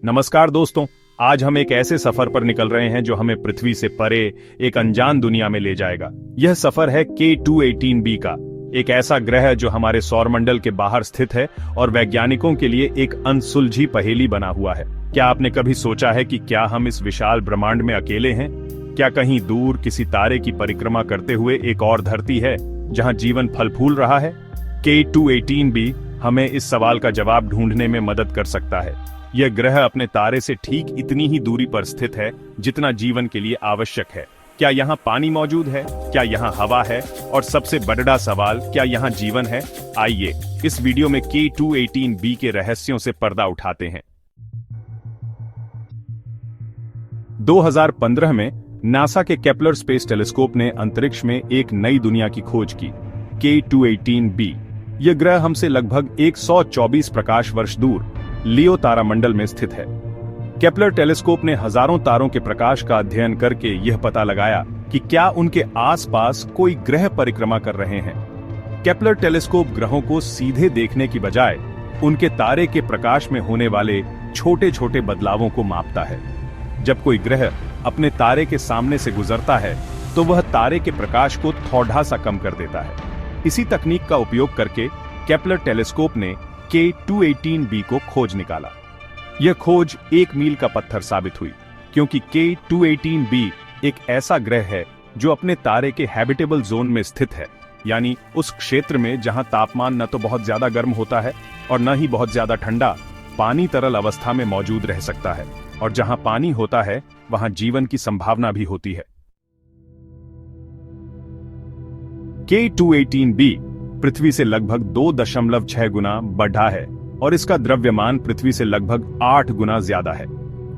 नमस्कार दोस्तों। आज हम एक ऐसे सफर पर निकल रहे हैं जो हमें पृथ्वी से परे एक अनजान दुनिया में ले जाएगा। यह सफर है K218b का, एक ऐसा ग्रह जो हमारे सौरमंडल के बाहर स्थित है और वैज्ञानिकों के लिए एक अनसुलझी पहेली बना हुआ है। क्या आपने कभी सोचा है कि क्या हम इस विशाल ब्रह्मांड में अकेले हैं? क्या कहीं दूर किसी तारे की परिक्रमा करते हुए एक और धरती है जहां जीवन फल फूल रहा है? K218b हमें इस सवाल का जवाब ढूंढने में मदद कर सकता है। यह ग्रह अपने तारे से ठीक इतनी ही दूरी पर स्थित है जितना जीवन के लिए आवश्यक है। क्या यहाँ पानी मौजूद है? क्या यहाँ हवा है? और सबसे बड़ा सवाल, क्या यहाँ जीवन है? आइए इस वीडियो में K218b के रहस्यों से पर्दा उठाते हैं। 2015 में नासा के केपलर स्पेस टेलीस्कोप ने अंतरिक्ष में एक नई दुनिया की खोज की, K218b। यह ग्रह हमसे लगभग 124 प्रकाश वर्ष दूर लियो तारामंडल में स्थित है। केपलर टेलीस्कोप ने हजारों तारों के प्रकाश का अध्ययन करके यह पता लगाया कि क्या उनके आसपास कोई ग्रह परिक्रमा कर रहे हैं। केपलर टेलीस्कोप ग्रहों को सीधे देखने की बजाय उनके तारे के प्रकाश में होने वाले छोटे छोटे बदलावों को मापता है। जब कोई ग्रह अपने तारे के सामने से गुजरता है तो वह तारे के प्रकाश को थोड़ा सा कम कर देता है। इसी तकनीक का उपयोग करके केपलर टेलीस्कोप ने K218b को खोज निकाला। यह खोज एक मील का पत्थर साबित हुई, क्योंकि K218b एक ऐसा ग्रह है जो अपने तारे के हैबिटेबल जोन में स्थित है, यानी उस क्षेत्र में जहां तापमान न तो बहुत ज्यादा गर्म होता है और न ही बहुत ज्यादा ठंडा। पानी तरल अवस्था में मौजूद रह सकता है, और जहां पानी होता है वहां जीवन की संभावना भी होती है। K218b पृथ्वी से लगभग 2.6 गुना बढ़ा है और इसका द्रव्यमान पृथ्वी से लगभग 8 गुना ज्यादा है।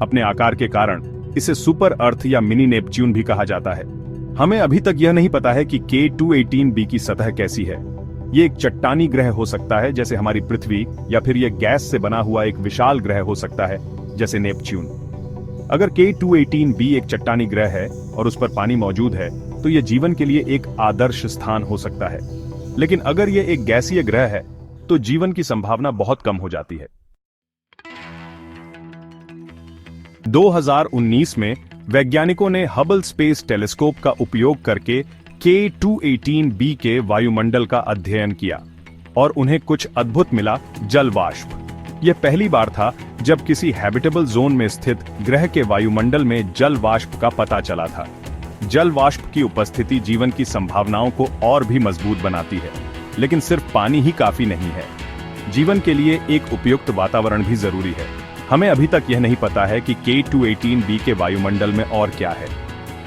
अपने आकार के कारण इसे सुपर अर्थ या मिनी नेपच्यून भी कहा जाता है। हमें अभी तक यह नहीं पता है कि K218b की सतह कैसी है। ये एक चट्टानी ग्रह हो सकता है जैसे हमारी पृथ्वी, या फिर यह गैस से बना हुआ एक विशाल ग्रह हो सकता है जैसे नेपच्यून। अगर K218b एक चट्टानी ग्रह है और उस पर पानी मौजूद है तो यह जीवन के लिए एक आदर्श स्थान हो सकता है। लेकिन अगर यह एक गैसीय ग्रह है तो जीवन की संभावना बहुत कम हो जाती है। 2019 में वैज्ञानिकों ने हबल स्पेस टेलीस्कोप का उपयोग करके K218b के वायुमंडल का अध्ययन किया और उन्हें कुछ अद्भुत मिला। जल वाष्प। यह पहली बार था जब किसी हैबिटेबल जोन में स्थित ग्रह के वायुमंडल में जल वाष्प का पता चला था। जल वाष्प की उपस्थिति जीवन की संभावनाओं को और भी मजबूत बनाती है, लेकिन सिर्फ पानी ही काफी नहीं है। जीवन के लिए एक उपयुक्त वातावरण भी जरूरी है। हमें अभी तक यह नहीं पता है कि K218b के वायुमंडल में और क्या है।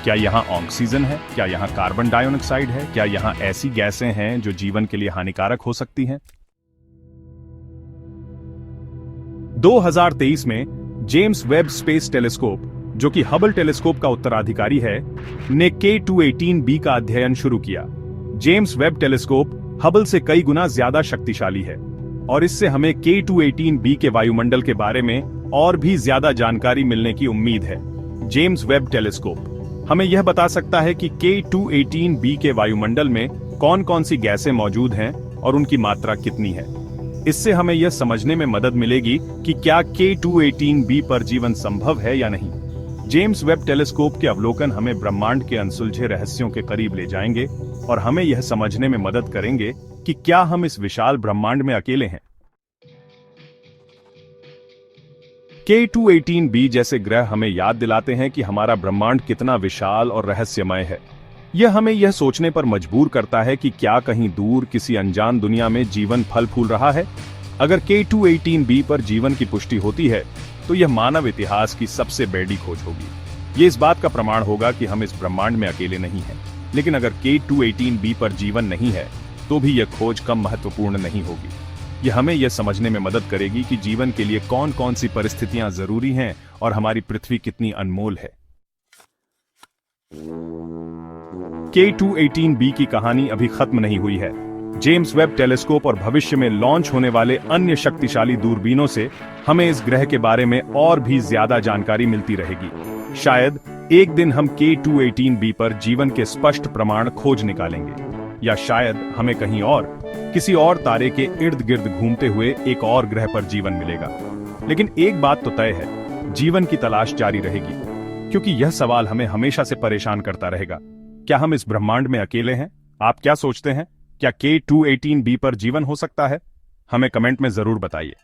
क्या यहाँ ऑक्सीजन है? क्या यहाँ कार्बन डाइऑक्साइड है? क्या यहाँ ऐसी गैसें हैं जो जीवन के लिए हानिकारक हो सकती हैं? 2023 में जेम्स वेब स्पेस टेलीस्कोप, जो कि हबल टेलीस्कोप का उत्तराधिकारी है, ने K218b का अध्ययन शुरू किया। जेम्स वेब टेलीस्कोप हबल से कई गुना ज्यादा शक्तिशाली है और इससे हमें K218b के वायुमंडल के बारे में और भी ज्यादा जानकारी मिलने की उम्मीद है। जेम्स वेब टेलीस्कोप हमें यह बता सकता है कि K218b के वायुमंडल में कौन कौन सी गैसें मौजूद हैं और उनकी मात्रा कितनी है। इससे हमें यह समझने में मदद मिलेगी कि क्या K218b पर जीवन संभव है या नहीं। जेम्स वेब टेलीस्कोप के अवलोकन हमें ब्रह्मांड के अनसुलझे रहस्यों के करीब ले जाएंगे और हमें यह समझने में मदद करेंगे कि क्या हम इस विशाल ब्रह्मांड में अकेले हैं। K218b जैसे ग्रह हमें याद दिलाते हैं कि हमारा ब्रह्मांड कितना विशाल और रहस्यमय है। यह हमें यह सोचने पर मजबूर करता है कि क्या कहीं दूर किसी अनजान दुनिया में जीवन फल फूल रहा है। अगर K218b पर जीवन की पुष्टि होती है तो यह मानव इतिहास की सबसे बड़ी खोज होगी। यह इस बात का प्रमाण होगा कि हम इस ब्रह्मांड में अकेले नहीं हैं। लेकिन अगर K218b पर जीवन नहीं है तो भी यह खोज कम महत्वपूर्ण नहीं होगी। यह हमें यह समझने में मदद करेगी कि जीवन के लिए कौन कौन सी परिस्थितियां जरूरी हैं और हमारी पृथ्वी कितनी अनमोल है। K218b की कहानी अभी खत्म नहीं हुई है। जेम्स वेब टेलीस्कोप और भविष्य में लॉन्च होने वाले अन्य शक्तिशाली दूरबीनों से हमें इस ग्रह के बारे में और भी ज्यादा जानकारी मिलती रहेगी। शायद एक दिन हम K218b पर जीवन के स्पष्ट प्रमाण खोज निकालेंगे, या शायद हमें कहीं और किसी और तारे के इर्द गिर्द घूमते हुए एक और ग्रह पर जीवन मिलेगा। लेकिन एक बात तो तय है, जीवन की तलाश जारी रहेगी, क्योंकि यह सवाल हमें हमेशा से परेशान करता रहेगा। क्या हम इस ब्रह्मांड में अकेले हैं? आप क्या सोचते हैं? क्या K218b पर जीवन हो सकता है? हमें कमेंट में जरूर बताइए।